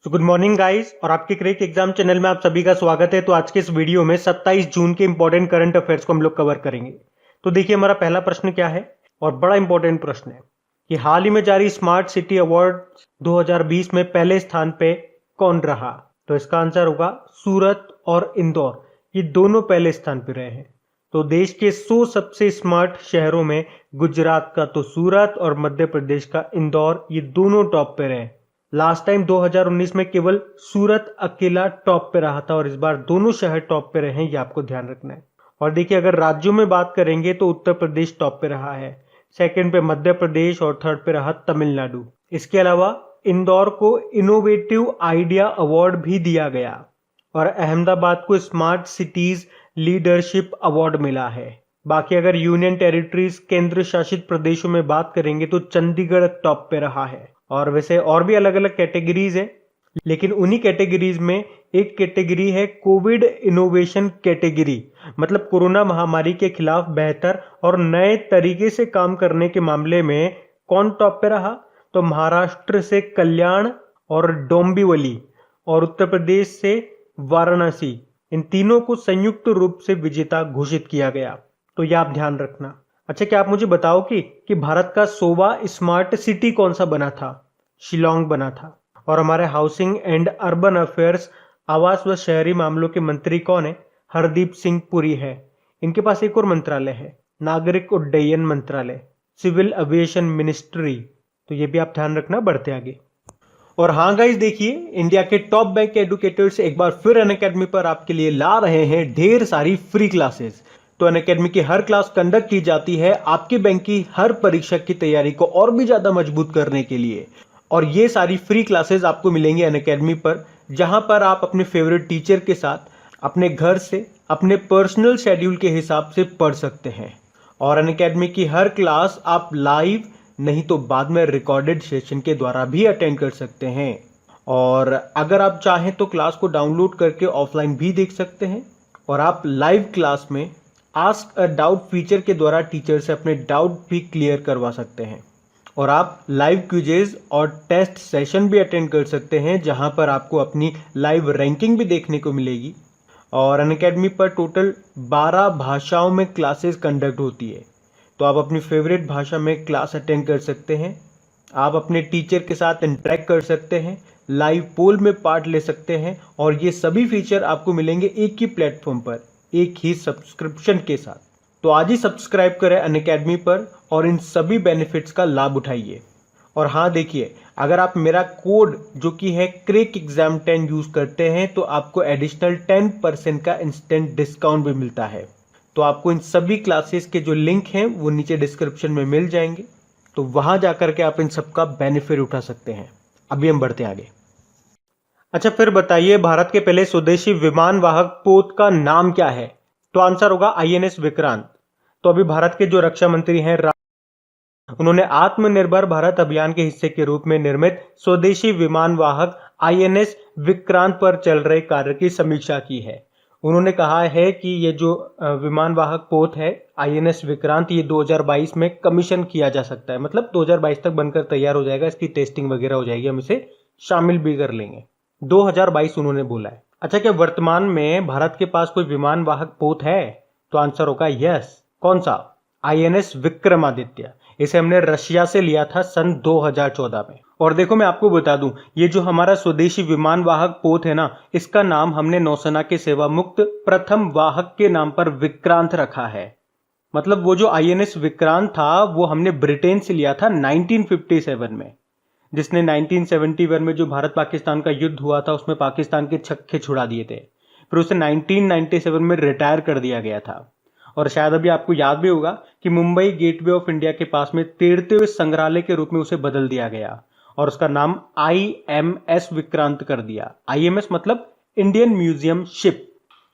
Good morning guys और आपके crack exam channel में आप सभी का स्वागत है। तो आज के इस वीडियो में 27 जून के इंपॉर्टेंट करंट अफेयर्स को हम लोग कवर करेंगे। तो देखिए हमारा पहला प्रश्न क्या है और बड़ा इंपॉर्टेंट प्रश्न है कि हाल ही में जारी स्मार्ट सिटी अवार्ड 2020 में पहले स्थान पे कौन रहा। तो इसका आंसर होगा सूरत और इंदौर, ये दोनों पहले स्थान पे रहे हैं। तो देश के 100 सबसे स्मार्ट शहरों में गुजरात का तो सूरत और मध्य प्रदेश का इंदौर, ये दोनों टॉप पे रहे। लास्ट टाइम 2019 में केवल सूरत अकेला टॉप पे रहा था और इस बार दोनों शहर टॉप पे रहे हैं, ये आपको ध्यान रखना है। और देखिए अगर राज्यों में बात करेंगे तो उत्तर प्रदेश टॉप पे रहा है, सेकंड पे मध्य प्रदेश और थर्ड पे रहा तमिलनाडु। इसके अलावा इंदौर को इनोवेटिव आइडिया अवार्ड भी दिया गया और अहमदाबाद को स्मार्ट सिटीज लीडरशिप अवार्ड मिला है। बाकी अगर यूनियन टेरिटरीज केंद्र शासित प्रदेशों में बात करेंगे तो चंडीगढ़ टॉप पे रहा है। और वैसे और भी अलग अलग कैटेगरीज है, लेकिन उन्हीं कैटेगरीज में एक कैटेगरी है कोविड इनोवेशन कैटेगरी, मतलब कोरोना महामारी के खिलाफ बेहतर और नए तरीके से काम करने के मामले में कौन टॉप पे रहा। तो महाराष्ट्र से कल्याण और डोंबिवली और उत्तर प्रदेश से वाराणसी, इन तीनों को संयुक्त रूप से विजेता घोषित किया गया। तो यह आप ध्यान रखना। अच्छा, क्या आप मुझे बताओ कि भारत का 100वां स्मार्ट सिटी कौन सा बना था। शिलोंग बना था। और हमारे हाउसिंग एंड अर्बन अफेयर्स, आवास व शहरी मामलों के मंत्री कौन है। हरदीप सिंह पुरी है। इनके पास एक और मंत्रालय है, नागरिक उड्डयन मंत्रालय, सिविल एविएशन मिनिस्ट्री। तो ये भी आप ध्यान रखना बढ़ते आगे। और हाँ गाइस, देखिए इंडिया के टॉप बैंक एडुकेटर्स एक बार फिर अनअकैडमी पर आपके लिए ला रहे हैं ढेर सारी फ्री क्लासेस। तो अनअकैडमी की हर क्लास कंडक्ट की जाती है आपके बैंक की हर परीक्षा की तैयारी को और भी ज्यादा मजबूत करने के लिए। और ये सारी फ्री क्लासेस आपको मिलेंगी अनअकैडमी पर, जहां पर आप अपने फेवरेट टीचर के साथ अपने घर से अपने पर्सनल शेड्यूल के हिसाब से पढ़ सकते हैं। और अनअकैडमी की हर क्लास आप लाइव नहीं तो बाद में रिकॉर्डेड सेशन के द्वारा भी अटेंड कर सकते हैं। और अगर आप चाहें तो क्लास को डाउनलोड करके ऑफलाइन भी देख सकते हैं। और आप लाइव क्लास में आस्क अ डाउट फीचर के द्वारा टीचर से अपने डाउट भी क्लियर करवा सकते हैं। और आप लाइव क्विजेज और टेस्ट सेशन भी अटेंड कर सकते हैं, जहां पर आपको अपनी लाइव रैंकिंग भी देखने को मिलेगी। और अनअकैडमी पर टोटल 12 भाषाओं में क्लासेस कंडक्ट होती है। तो आप अपनी फेवरेट भाषा में क्लास अटेंड कर सकते हैं। आप अपने टीचर के साथ इंटरेक्ट कर सकते हैं, लाइव पोल में पार्ट ले सकते हैं। और ये सभी फीचर आपको मिलेंगे एक ही प्लेटफॉर्म पर, एक ही सब्सक्रिप्शन के साथ। तो आज ही सब्सक्राइब करें अनअकैडमी पर और इन सभी बेनिफिट्स का लाभ उठाइए। और हाँ देखिए, अगर आप मेरा कोड जो कि है क्रेक एग्जाम 10 यूज करते हैं तो आपको एडिशनल 10% का इंस्टेंट डिस्काउंट भी मिलता है। तो आपको इन सभी क्लासेस के जो लिंक हैं वो नीचे डिस्क्रिप्शन में मिल जाएंगे, तो वहां जाकर के आप इन सबका बेनिफिट उठा सकते हैं। अभी हम बढ़ते आगे। अच्छा, फिर बताइए भारत के पहले स्वदेशी विमान वाहक पोत का नाम क्या है। तो आंसर होगा आईएनएस विक्रांत। तो अभी भारत के जो रक्षा मंत्री हैं उन्होंने आत्मनिर्भर भारत अभियान के हिस्से के रूप में निर्मित स्वदेशी विमान वाहक आईएनएस विक्रांत पर चल रहे कार्य की समीक्षा की है। उन्होंने कहा है कि ये जो विमान वाहक पोत है आईएनएस विक्रांत, ये 2022 में कमीशन किया जा सकता है, मतलब 2022 तक बनकर तैयार हो जाएगा, इसकी टेस्टिंग वगैरह हो जाएगी, हम इसे शामिल भी कर लेंगे। 2022 उन्होंने बोला है। अच्छा, क्या वर्तमान में भारत के पास कोई विमान वाहक पोत है। तो आंसर होगा यस। कौन सा। आईएनएस विक्रमादित्य। इसे हमने रशिया से लिया था सन 2014 में। और देखो मैं आपको बता दूं, ये जो हमारा स्वदेशी विमान वाहक पोत है ना, इसका नाम हमने नौसेना के सेवा मुक्त प्रथम वाहक के नाम पर विक्रांत रखा है। मतलब वो जो आईएनएस विक्रांत था वो हमने ब्रिटेन से लिया था 1957 में, जिसने 1971 में जो भारत पाकिस्तान का युद्ध हुआ था उसमें पाकिस्तान के छक्के छुड़ा दिए थे। फिर उसे 1997 में रिटायर कर दिया गया था। और शायद अभी आपको याद भी होगा कि मुंबई गेटवे ऑफ इंडिया के पास में तैरते हुए संग्रहालय के रूप में उसे बदल दिया गया और उसका नाम आईएमएस विक्रांत कर दिया। आईएमएस मतलब इंडियन म्यूजियम शिप।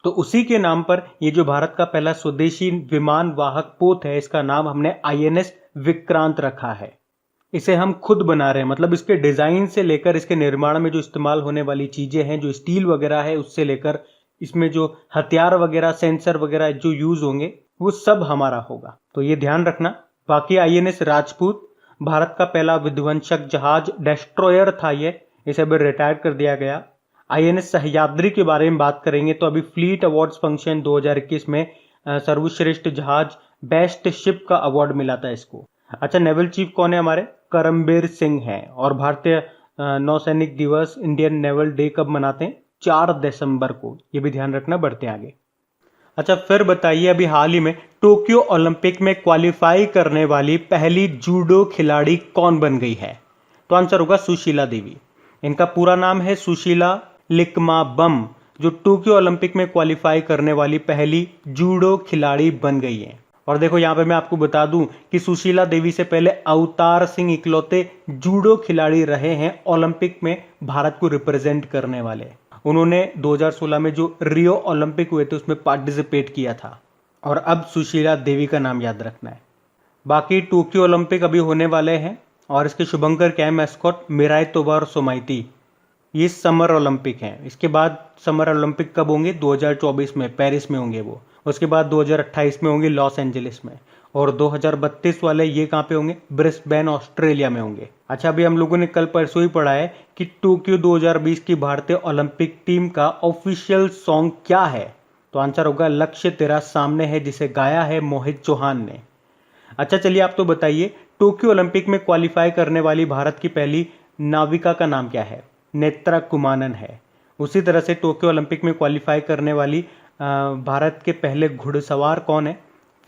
तो उसी के नाम पर ये जो भारत का पहला स्वदेशी विमान वाहक पोत है, इसका नाम हमने आईएनएस विक्रांत रखा है। इसे हम खुद बना रहे हैं, मतलब इसके डिजाइन से लेकर इसके निर्माण में जो इस्तेमाल होने वाली चीजें हैं, जो स्टील वगैरह है, उससे लेकर इसमें जो हथियार वगैरह सेंसर वगैरह जो यूज होंगे वो सब हमारा होगा। तो ये ध्यान रखना। बाकी आईएनएस राजपूत भारत का पहला विध्वंसक जहाज डिस्ट्रॉयर था ये। इसे अभी रिटायर कर दिया गया। INS सह्याद्री के बारे में बात करेंगे तो अभी फ्लीट अवार्ड्स फंक्शन 2021 में सर्वश्रेष्ठ जहाज बेस्ट शिप का अवार्ड मिला था इसको। अच्छा, नेवल चीफ कौन है हमारे? करमबीर सिंह हैं। और भारतीय नौसैनिक दिवस इंडियन नेवल डे कब मनाते हैं? 4 दिसंबर को। ये भी ध्यान रखना, बढ़ते हैं आगे। अच्छा, फिर बताइए अभी हाल ही में टोक्यो ओलंपिक में क्वालिफाई करने वाली पहली जूडो खिलाड़ी कौन बन गई है? तो आंसर होगा सुशीला देवी। इनका पूरा नाम है सुशीला लिकमाबम, जो टोक्यो ओलंपिक में क्वालिफाई करने वाली पहली जूडो खिलाड़ी बन गई है। और देखो यहाँ पे मैं आपको बता दूं कि सुशीला देवी से पहले अवतार सिंह इकलौते जूडो खिलाड़ी रहे हैं ओलंपिक में भारत को रिप्रेजेंट करने वाले। उन्होंने 2016 में जो रियो ओलंपिक हुए थे उसमें पार्टिसिपेट किया था। और अब सुशीला देवी का नाम याद रखना है। बाकी टोक्यो ओलंपिक अभी होने वाले हैं और इसके शुभंकर क्या है? मैस्कॉट मिराई तोबा और सोमाइती। ये समर ओलंपिक हैं। इसके बाद समर ओलंपिक कब होंगे? 2024 में पेरिस में होंगे वो। उसके बाद 2028 में होंगे लॉस एंजलिस में। और 2032 वाले ये कहाँ पे होंगे? ब्रिस्बेन ऑस्ट्रेलिया में होंगे। अच्छा, अभी हम लोगों ने कल परसों ही पढ़ा है कि टोक्यो 2020 की भारतीय ओलंपिक टीम का ऑफिशियल सॉन्ग क्या है? तो आंसर होगा लक्ष्य तेरा सामने है, जिसे गाया है मोहित चौहान ने। अच्छा, चलिए आप तो बताइए, टोक्यो ओलंपिक में क्वालिफाई करने वाली भारत की पहली नाविका का नाम क्या है? नेत्रा कुमानन है। उसी तरह से टोक्यो ओलंपिक में क्वालिफाई करने वाली भारत के पहले घुड़सवार कौन है?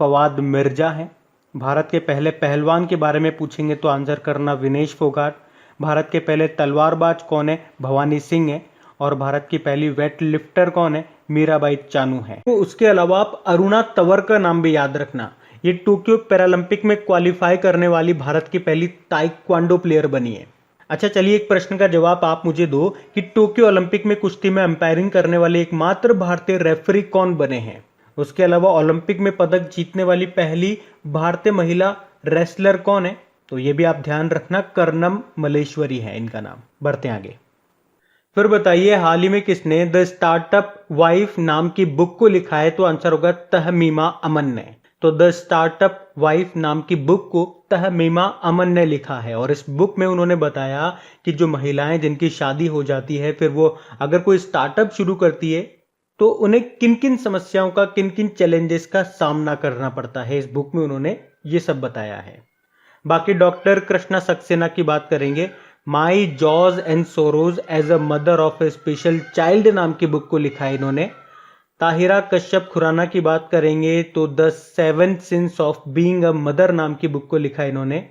फवाद मिर्जा है। भारत के पहले पहलवान के बारे में पूछेंगे तो आंसर करना विनेश फोगाट। भारत के पहले तलवारबाज कौन है? भवानी सिंह है। और भारत की पहली वेट लिफ्टर कौन है? मीराबाई चानू है। तो उसके अलावा आप अरुणा तंवर का नाम भी याद रखना। ये टोक्यो पैरालंपिक में क्वालिफाई करने वाली भारत की पहली ताइक्वांडो प्लेयर बनी है। अच्छा, चलिए एक प्रश्न का जवाब आप मुझे दो कि टोक्यो ओलंपिक में कुश्ती में अंपायरिंग करने वाले एकमात्र भारतीय रेफरी कौन बने हैं? उसके अलावा ओलंपिक में पदक जीतने वाली पहली भारतीय महिला रेसलर कौन है? तो ये भी आप ध्यान रखना, कर्नम मलेश्वरी है इनका नाम। बढ़ते आगे। फिर बताइए हाल ही में किसने द स्टार्टअप वाइफ नाम की बुक को लिखा है? तो आंसर होगा तहमीमा अमन ने। तो द स्टार्टअप वाइफ नाम की बुक को तहमीमा अमन ने लिखा है। और इस बुक में उन्होंने बताया कि जो महिलाएं जिनकी शादी हो जाती है, फिर वो अगर कोई स्टार्टअप शुरू करती है तो उन्हें किन किन समस्याओं का, किन किन चैलेंजेस का सामना करना पड़ता है। इस बुक में उन्होंने ये सब बताया है। बाकी डॉक्टर कृष्णा सक्सेना की बात करेंगे। My joys and sorrows as a mother of a special child नाम की बुक को लिखा है इन्होंने। ताहिरा कश्यप खुराना की बात करेंगे तो the 7 since of being a mother नाम की बुक को लिखा है इन्होंने।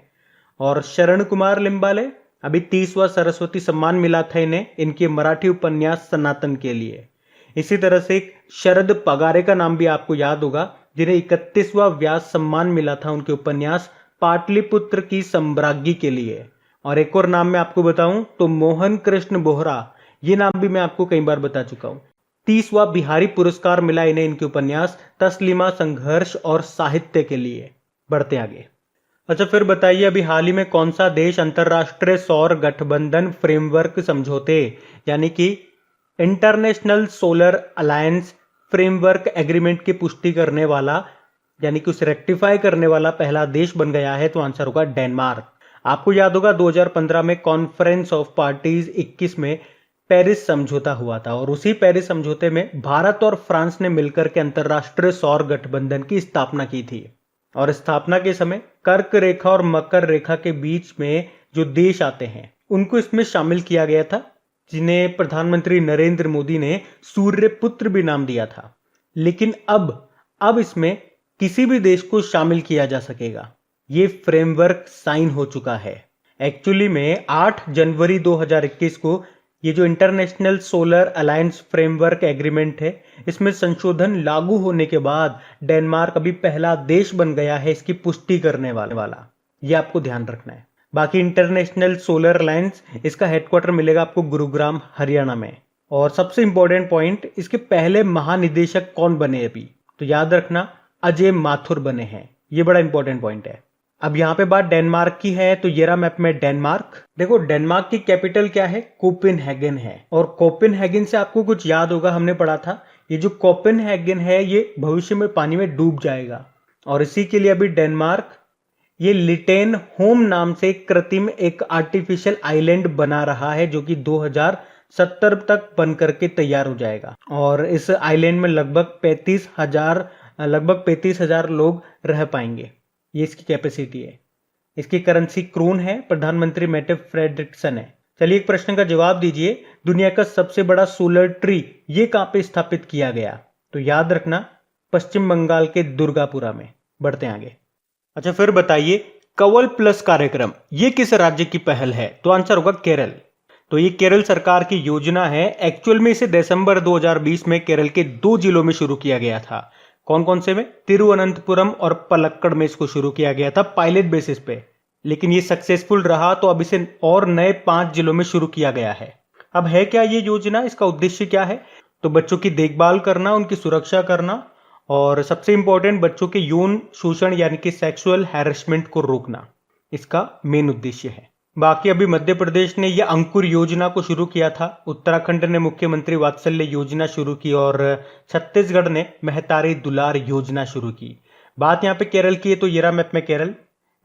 और शरण कुमार लिम्बाले, अभी 30वां सरस्वती सम्मान मिला था इन्हें इनके मराठी उपन्यास सनातन के लिए। इसी तरह से एक शरद पगारे का नाम भी आपको याद होगा, जिन्हें 31वां व्यास सम्मान मिला था उनके उपन्यास पाटलिपुत्र की सम्राज्ञी के लिए। और एक और नाम मैं आपको बताऊं तो मोहन कृष्ण बोहरा, ये नाम भी मैं आपको कई बार बता चुका हूं। 30वां बिहारी पुरस्कार मिला इन्हें इनके उपन्यास तस्लीमा संघर्ष और साहित्य के लिए। बढ़ते आगे। अच्छा, फिर बताइए अभी हाल ही में कौन सा देश अंतरराष्ट्रीय सौर गठबंधन फ्रेमवर्क समझौते यानी कि international solar alliance framework agreement की पुष्टि करने वाला, यानी कि उसे रेक्टिफाई करने वाला पहला देश बन गया है? तो आंसर होगा डेनमार्क। आपको याद होगा 2015 में कॉन्फ्रेंस ऑफ पार्टीज 21 में पेरिस समझौता हुआ था। और उसी पेरिस समझौते में भारत और फ्रांस ने मिलकर के अंतरराष्ट्रीय सौर गठबंधन की स्थापना की थी। और स्थापना के समय कर्क रेखा और मकर रेखा के बीच में जो देश आते हैं उनको इसमें शामिल किया गया था, जिन्हें प्रधानमंत्री नरेंद्र मोदी ने सूर्यपुत्र भी नाम दिया था। लेकिन अब इसमें किसी भी देश को शामिल किया जा सकेगा। ये फ्रेमवर्क साइन हो चुका है। एक्चुअली में 8 जनवरी 2021 को ये जो international solar alliance framework agreement है, इसमें संशोधन लागू होने के बाद डेनमार्क अभी पहला देश बन गया है इसकी पुष्टि करने वाला। ये आपको ध्यान रखना है। बाकी इंटरनेशनल सोलर अलायंस, इसका हेडक्वार्टर मिलेगा आपको गुरुग्राम हरियाणा में। और सबसे इंपॉर्टेंट पॉइंट, इसके पहले महानिदेशक कौन बने अभी? तो याद रखना अजय माथुर बने हैं। ये बड़ा इंपॉर्टेंट पॉइंट है। अब यहाँ पे बात डेनमार्क की है तो ये रहा मैप में डेनमार्क। देखो डेनमार्क की कैपिटल क्या है? कोपेनहेगन है। और कोपेनहेगन से आपको कुछ याद होगा, हमने पढ़ा था ये जो कोपेनहेगन है ये भविष्य में पानी में डूब जाएगा। और इसी के लिए अभी डेनमार्क ये लिटेन होम नाम से कृत्रिम एक आर्टिफिशियल आइलैंड बना रहा है जो कि 2070 तक बन करके तैयार हो जाएगा। और इस आइलैंड में लगभग 35,000 लोग रह पाएंगे। ये इसकी कैपेसिटी है। इसकी करेंसी क्रोन है। प्रधानमंत्री मेटे फ्रेडरिक्सन है। चलिए एक प्रश्न का जवाब दीजिए। दुनिया का सबसे बड़ा सोलर ट्री ये कहां पे स्थापित किया गया? तो याद रखना पश्चिम बंगाल के दुर्गापुरा में। बढ़ते हैं आगे। अच्छा फिर बताइए, कवल प्लस कार्यक्रम ये किस राज्य की पहल है? तो आंसर होगा केरल। तो ये केरल सरकार की योजना है। एक्चुअल में इसे दिसंबर 2020 में केरल के 2 जिलों में शुरू किया गया था। कौन कौन से में? तिरुवनंतपुरम और पलक्कड़ में इसको शुरू किया गया था पायलट बेसिस पे। लेकिन ये सक्सेसफुल रहा तो अब इसे और नए 5 जिलों में शुरू किया गया है। अब है क्या ये योजना? इसका उद्देश्य क्या है? तो बच्चों की देखभाल करना, उनकी सुरक्षा करना और सबसे इंपॉर्टेंट बच्चों के यौन शोषण यानी कि सेक्सुअल हैरेसमेंट को रोकना, इसका मेन उद्देश्य है। बाकी अभी मध्य प्रदेश ने यह अंकुर योजना को शुरू किया था, उत्तराखंड ने मुख्यमंत्री वात्सल्य योजना शुरू की और छत्तीसगढ़ ने महतारी दुलार योजना शुरू की। बात यहाँ पे केरल की है तो ये रहा मैप में केरल।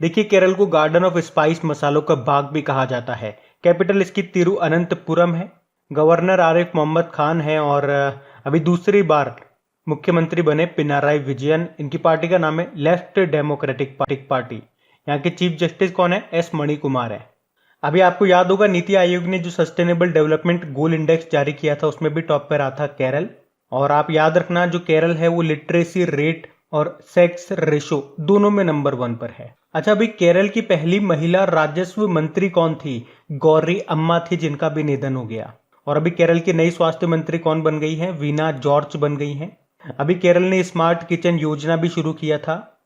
देखिए केरल को गार्डन ऑफ स्पाइस मसालों का बाग भी कहा जाता है। कैपिटल इसकी तिरुअनंतपुरम है। गवर्नर आरिफ मोहम्मद खान है और अभी दूसरी बार मुख्यमंत्री बने पिनाराई विजयन। इनकी पार्टी का नाम है लेफ्ट डेमोक्रेटिक पार्टी। यहाँ के चीफ जस्टिस कौन है? एस मणिकुमार है। अभी आपको याद होगा नीति आयोग ने जो सस्टेनेबल डेवलपमेंट गोल इंडेक्स जारी किया था उसमें भी टॉप पर रहा था केरल। और आप याद रखना जो केरल है वो लिटरेसी रेट और सेक्स रेशो दोनों में नंबर 1 पर है। अच्छा अभी केरल की पहली महिला राजस्व मंत्री कौन थी? गौरी अम्मा थी, जिनका भी निधन हो गया। और अभी केरल की नई स्वास्थ्य मंत्री कौन बन गई है? वीना जॉर्ज बन गई हैं। अभी केरल ने स्मार्ट किचन योजना भी शुरू किया था।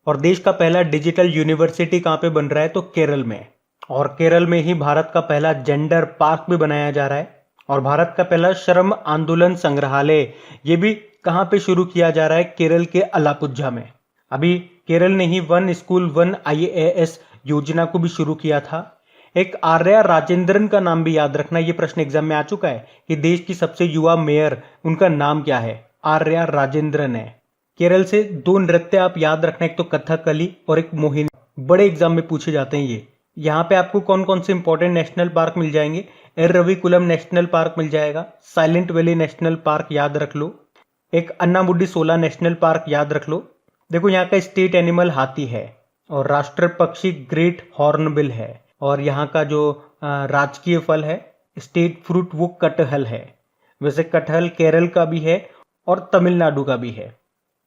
और देश का पहला डिजिटल यूनिवर्सिटी कहां पे बन रहा है? तो केरल में। और केरल में ही भारत का पहला जेंडर पार्क भी बनाया जा रहा है। और भारत का पहला श्रम आंदोलन संग्रहालय ये भी कहां पे शुरू किया जा रहा है? केरल के अलापुझा में। अभी केरल ने ही 1 स्कूल 1 IAS योजना को भी शुरू किया था। एक आर्या राजेंद्रन का नाम भी याद रखना, ये प्रश्न एग्जाम में आ चुका है कि देश की सबसे युवा मेयर उनका नाम क्या है? आर्या राजेंद्रन है। केरल से 2 नृत्य आप याद रखना, एक तो कथकली और एक मोहिनी। बड़े एग्जाम में पूछे जाते हैं ये। यहाँ पे आपको कौन कौन से इंपॉर्टेंट नेशनल पार्क मिल जाएंगे? एरविकुलम नेशनल पार्क मिल जाएगा, साइलेंट वैली नेशनल पार्क याद रख लो, एक अन्नामुडी सोला नेशनल पार्क याद रख लो। देखो यहाँ का स्टेट एनिमल हाथी है और राष्ट्र पक्षी ग्रेट हॉर्नबिल है। और यहाँ का जो राजकीय फल है स्टेट फ्रूट वो कटहल है। वैसे कटहल केरल का भी है और तमिलनाडु का भी है।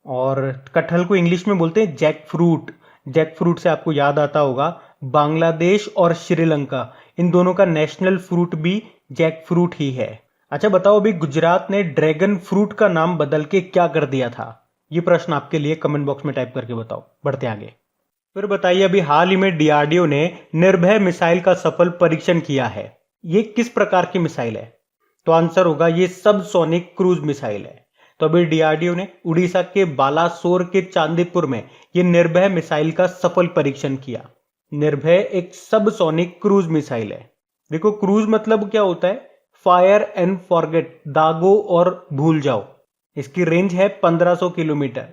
और कटहल को इंग्लिश में बोलते हैं जैक फ्रूट। जैक फ्रूट से आपको याद आता होगा बांग्लादेश और श्रीलंका इन दोनों का नेशनल फ्रूट भी जैक फ्रूट ही है। अच्छा बताओ अभी गुजरात ने ड्रैगन फ्रूट का नाम बदल के क्या कर दिया था? ये प्रश्न आपके लिए कमेंट बॉक्स में टाइप करके बताओ। बढ़ते आगे। फिर बताइए अभी हाल ही में DRDO ने निर्भय मिसाइल का सफल परीक्षण किया है। ये किस प्रकार की मिसाइल है? तो आंसर होगा ये सबसोनिक क्रूज मिसाइल है। तो अभी DRDO ने उड़ीसा के बालासोर के चांदीपुर में ये निर्भय मिसाइल का सफल परीक्षण किया। निर्भय एक सबसोनिक क्रूज मिसाइल है। देखो क्रूज मतलब क्या होता है? फायर एंड फॉरगेट, दागो और भूल जाओ। इसकी रेंज है 1500 किलोमीटर।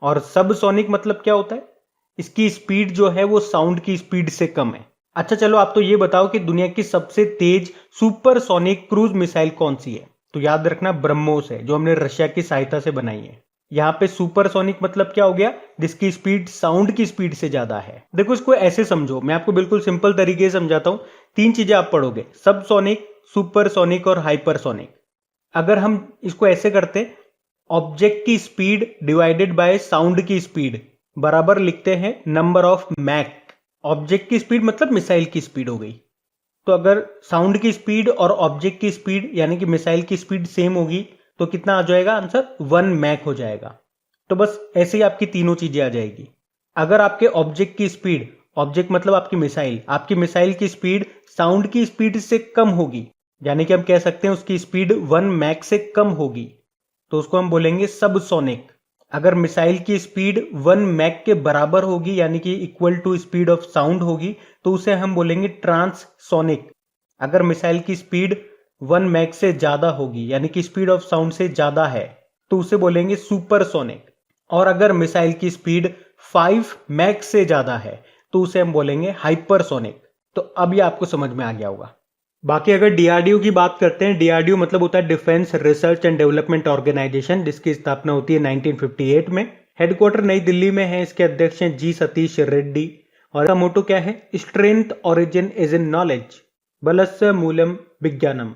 और सबसोनिक मतलब क्या होता है? इसकी स्पीड जो है वो साउंड की स्पीड से कम है। अच्छा चलो आप तो ये बताओ कि दुनिया की सबसे तेज सुपरसोनिक क्रूज मिसाइल कौन सी है? तो याद रखना ब्रह्मोस है, जो हमने रशिया की सहायता से बनाई है। यहाँ पे सुपरसोनिक मतलब क्या हो गया? जिसकी स्पीड साउंड की स्पीड से ज्यादा है। देखो इसको ऐसे समझो, मैं आपको बिल्कुल सिंपल तरीके से समझाता हूं। 3 चीजें आप पढ़ोगे, सबसोनिक, सुपरसोनिक और हाइपरसोनिक। अगर हम इसको ऐसे करते, ऑब्जेक्ट की स्पीड डिवाइडेड बाय साउंड की स्पीड बराबर लिखते हैं नंबर ऑफ मैक। ऑब्जेक्ट की स्पीड मतलब मिसाइल की स्पीड हो गई। तो अगर साउंड की स्पीड और ऑब्जेक्ट की स्पीड यानी कि मिसाइल की स्पीड सेम होगी तो कितना आ जाएगा आंसर? 1 मैक हो जाएगा। तो बस ऐसे ही आपकी तीनों चीजें आ जाएगी। अगर आपके ऑब्जेक्ट की स्पीड, ऑब्जेक्ट मतलब आपकी मिसाइल की स्पीड साउंड की स्पीड से कम होगी, यानी कि हम कह सकते हैं उसकी स्पीड 1 मैक से कम होगी, तो उसको हम बोलेंगे सबसोनिक। अगर मिसाइल की स्पीड 1 मैक के बराबर होगी यानी कि equal to speed of sound होगी तो उसे हम बोलेंगे ट्रांससोनिक। अगर मिसाइल की स्पीड 1 मैक से ज्यादा होगी यानी कि स्पीड ऑफ साउंड से ज्यादा है तो उसे बोलेंगे सुपरसोनिक। और अगर मिसाइल की स्पीड 5 मैक से ज्यादा है तो उसे हम बोलेंगे हाइपरसोनिक। तो अब ये आपको समझ में आ गया होगा। बाकी अगर डीआरडीओ की बात करते हैं, डीआरडीओ मतलब होता है defence research and development organisation, जिसकी स्थापना होती है 1958 में। हेडक्वार्टर नई दिल्ली में है। इसके अध्यक्ष हैं जी सतीश रेड्डी। और इसका मोटो क्या है? Strength origin is in knowledge, बलस्य मूलम विज्ञानम।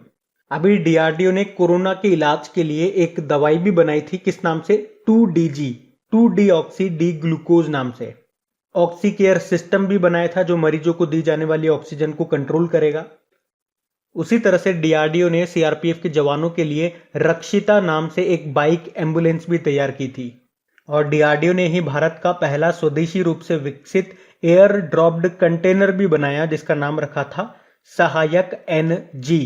अभी डीआरडीओ ने कोरोना के इलाज के लिए एक दवाई भी बनाई थी, किस नाम से? 2DG, 2-डीऑक्सी डी ग्लूकोज नाम से। ऑक्सी केयर सिस्टम भी बनाया था, जो मरीजों को दी जाने वाली ऑक्सीजन को कंट्रोल करेगा। उसी तरह से डीआरडीओ ने सीआरपीएफ के जवानों के लिए रक्षिता नाम से एक बाइक एम्बुलेंस भी तैयार की थी। और डीआरडीओ ने ही भारत का पहला स्वदेशी रूप से विकसित एयर ड्रॉप्ड कंटेनर भी बनाया, जिसका नाम रखा था सहायक NG।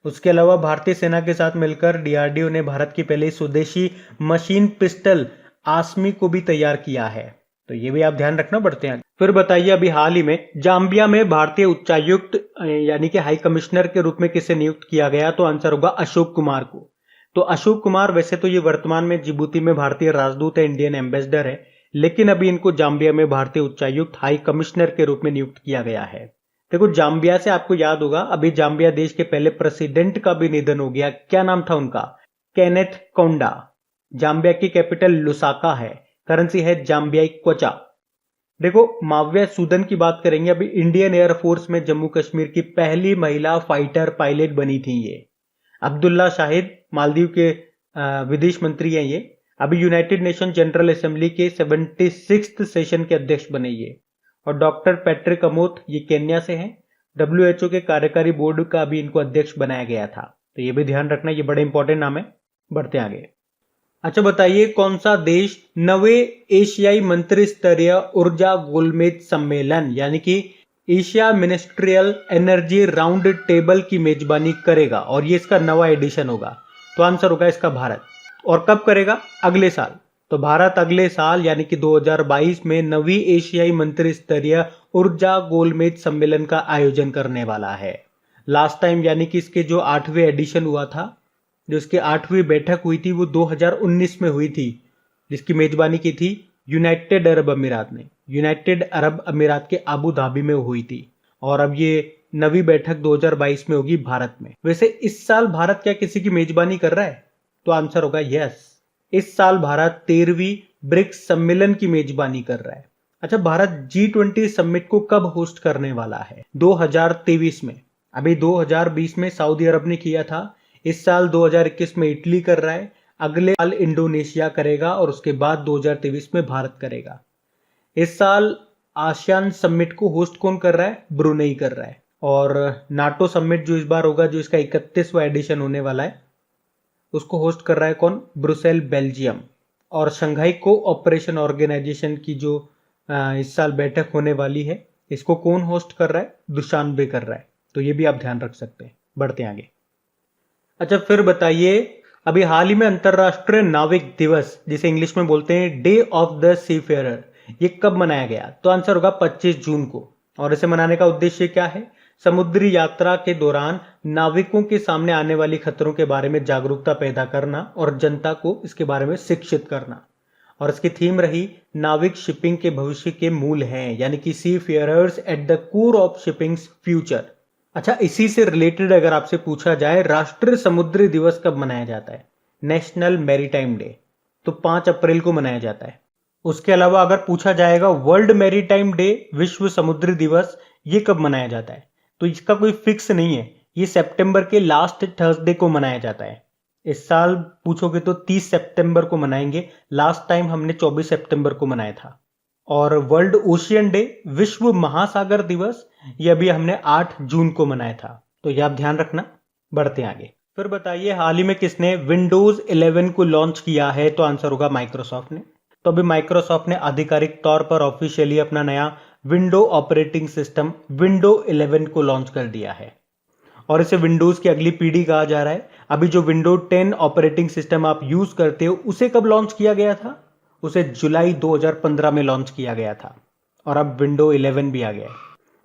उसके अलावा भारतीय सेना के साथ मिलकर डीआरडीओ ने भारत की पहली स्वदेशी मशीन पिस्टल आसमी को भी तैयार किया है। तो ये भी आप ध्यान रखना पड़ते हैं। फिर बताइए, अभी हाल ही में जाम्बिया में भारतीय उच्चायुक्त यानी कि हाई कमिश्नर के रूप में किसे नियुक्त किया गया? तो आंसर होगा अशोक कुमार को। तो अशोक कुमार वैसे तो ये वर्तमान में जिबूती में भारतीय राजदूत है, इंडियन एम्बेसडर है, लेकिन अभी इनको जाम्बिया में भारतीय उच्चायुक्त हाई कमिश्नर के रूप में नियुक्त किया गया है। देखो, जाम्बिया से आपको याद होगा, अभी जाम्बिया देश के पहले प्रेसिडेंट का भी निधन हो गया। क्या नाम था उनका? केनेथ कोंडा। जाम्बिया की कैपिटल लुसाका है। करेंसी है जाम्बियाई क्वचा। देखो, माव्या सूदन की बात करेंगे। अभी इंडियन एयरफोर्स में जम्मू कश्मीर की पहली महिला फाइटर पायलट बनी थी ये। अब्दुल्ला शाहिद मालदीव के विदेश मंत्री हैं ये। अभी यूनाइटेड नेशन जनरल असेंबली के 76th सेशन के अध्यक्ष बने ये। और डॉक्टर पैट्रिक अमोथ ये केन्या से हैं। WHO के कार्यकारी बोर्ड का भी इनको अध्यक्ष बनाया गया था। तो ये भी ध्यान रखना, ये बड़े इंपॉर्टेंट नाम है। बढ़ते आगे। अच्छा बताइए, कौन सा देश 9वें एशियाई मंत्री स्तरीय ऊर्जा गोलमेज सम्मेलन यानी कि Asia ministerial energy round table की मेजबानी करेगा? और ये इसका 9वां एडिशन होगा। तो आंसर होगा इसका भारत। और कब करेगा? अगले साल। तो भारत अगले साल यानी कि 2022 में 9वीं एशियाई मंत्री स्तरीय ऊर्जा गोलमेज सम्मेलन का आयोजन करने वाला है। लास्ट टाइम यानी कि इसके जो 8वें एडिशन हुआ था, जो इसकी 8वीं बैठक हुई थी, वो 2019 में हुई थी, जिसकी मेजबानी की थी यूनाइटेड अरब अमीरात ने। यूनाइटेड अरब अमीरात के आबू धाबी में हुई थी। और अब ये 9वीं बैठक 2022 में होगी भारत में। वैसे इस साल भारत क्या किसी की मेजबानी कर रहा है? तो आंसर होगा यस। इस साल भारत 13वीं ब्रिक्स सम्मेलन की मेजबानी कर रहा है। अच्छा, भारत G20 समिट को कब होस्ट करने वाला है? 2023 में। अभी 2020 में सऊदी अरब ने किया था। इस साल 2021 में इटली कर रहा है। अगले साल इंडोनेशिया करेगा और उसके बाद 2023 में भारत करेगा। इस साल आसियान समिट को होस्ट कौन कर रहा है? ब्रुनेई कर रहा है। और नाटो समिट जो इस बार होगा, जो इसका 31वां एडिशन होने वाला है, उसको होस्ट कर रहा है कौन? Brussels, Belgium. और शंघाई कोऑपरेशन ऑर्गेनाइजेशन की जो इस साल बैठक होने वाली है, इसको कौन होस्ट कर रहा है? दुशानबे कर रहा है। तो ये भी आप ध्यान रख सकते हैं। बढ़ते हैं आगे। अच्छा, फिर बताइए, अभी हाल ही में अंतरराष्ट्रीय नाविक दिवस, जिसे इंग्लिश में बोलते हैं डे ऑफ द सीफेरर, ये कब मनाया गया? तो आंसर होगा 25 जून को। और इसे मनाने का उद्देश्य क्या है? समुद्री यात्रा के दौरान नाविकों के सामने आने वाली खतरों के बारे में जागरूकता पैदा करना और जनता को इसके बारे में शिक्षित करना। और इसकी थीम रही नाविक शिपिंग के भविष्य के मूल हैं, यानी कि seafarers at the core of shipping's future. अच्छा, इसी से रिलेटेड अगर आपसे पूछा जाए, राष्ट्रीय समुद्री दिवस कब मनाया जाता है? नेशनल मैरीटाइम डे, तो 5 अप्रैल को मनाया जाता है। उसके अलावा अगर पूछा जाएगा वर्ल्ड मैरीटाइम डे, विश्व समुद्री दिवस, ये कब मनाया जाता है? तो इसका कोई फिक्स नहीं है। ये सितंबर के लास्ट थर्सडे को मनाया जाता है। इस साल पूछोगे तो 30 सितंबर को मनाएंगे। लास्ट टाइम हमने 24 सितंबर को मनाया था। और वर्ल्ड ओशियन डे, विश्व महासागर दिवस, ये अभी हमने 8 जून को मनाया था। तो ये आप ध्यान रखना। बढ़ते हैं आगे। फिर बताइए, हाल ही में किसने विंडोज 11 को लॉन्च किया है? तो आंसर होगा माइक्रोसॉफ्ट ने। तो अभी माइक्रोसॉफ्ट ने आधिकारिक तौर पर ऑफिशियली अपना नया विंडो ऑपरेटिंग सिस्टम विंडो 11 को लॉन्च कर दिया है। और इसे विंडोज की अगली पीढ़ी कहा जा रहा है। अभी जो विंडो 10 ऑपरेटिंग सिस्टम आप यूज करते हो, उसे कब लॉन्च किया गया था? उसे जुलाई 2015 में लॉन्च किया गया था। और अब विंडो 11 भी आ गया है।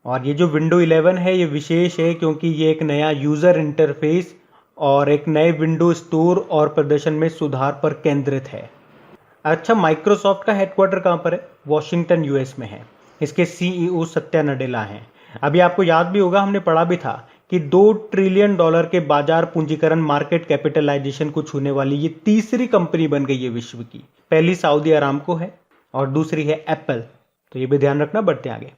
और ये जो विंडो 11 है, ये विशेष है क्योंकि ये एक नया यूजर इंटरफेस और एक नए विंडो स्टोर और प्रदर्शन में सुधार पर केंद्रित है। अच्छा, माइक्रोसॉफ्ट का हेडक्वार्टर कहाँ पर है? वॉशिंगटन, यूएस में है। इसके सीईओ सत्या नडेला हैं। अभी आपको याद भी होगा, हमने पढ़ा भी था कि $2 ट्रिलियन के बाजार पूंजीकरण मार्केट कैपिटलाइजेशन को छूने वाली ये तीसरी कंपनी बन गई है विश्व की। पहली सऊदी अरामको है और दूसरी है एप्पल। तो ये भी ध्यान रखना, बढ़ते आगे।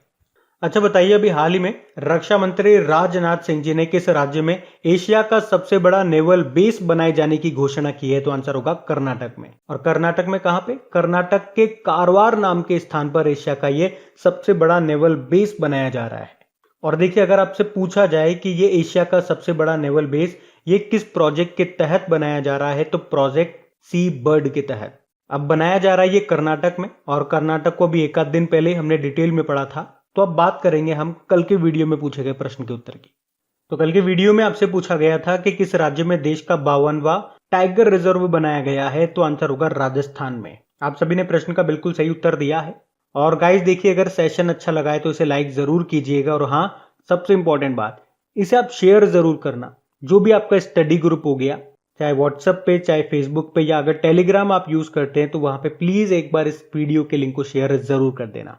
अच्छा बताइए, अभी हाल ही में रक्षा मंत्री राजनाथ सिंह जी ने किस राज्य में एशिया का सबसे बड़ा नेवल बेस बनाए जाने की घोषणा की है? तो आंसर होगा कर्नाटक में। और कर्नाटक में कहां पे? कर्नाटक के कारवार नाम के स्थान पर एशिया का ये सबसे बड़ा नेवल बेस बनाया जा रहा है। और देखिए, अगर आपसे पूछा जाए कि ये एशिया का सबसे बड़ा नेवल बेस ये किस प्रोजेक्ट के तहत बनाया जा रहा है, तो प्रोजेक्ट सी बर्ड के तहत। अब बनाया जा रहा है ये कर्नाटक में, और कर्नाटक को भी एक आध दिन पहले हमने डिटेल में पढ़ा था। तो अब बात करेंगे हम कल के वीडियो में पूछे गए प्रश्न के उत्तर की। तो कल के वीडियो में आपसे पूछा गया था कि किस राज्य में देश का 52वां टाइगर रिजर्व बनाया गया है? तो आंसर होगा राजस्थान में। आप सभी ने प्रश्न का बिल्कुल सही उत्तर दिया है। और गाइस देखिए, अगर सेशन अच्छा लगा है तो इसे लाइक जरूर कीजिएगा। और हाँ, सबसे इंपॉर्टेंट बात, इसे आप शेयर जरूर करना। जो भी आपका स्टडी ग्रुप हो गया, चाहे व्हाट्सएप पे, चाहे फेसबुक पे, या अगर टेलीग्राम आप यूज करते हैं, तो वहां पे प्लीज एक बार इस वीडियो के लिंक को शेयर जरूर कर देना।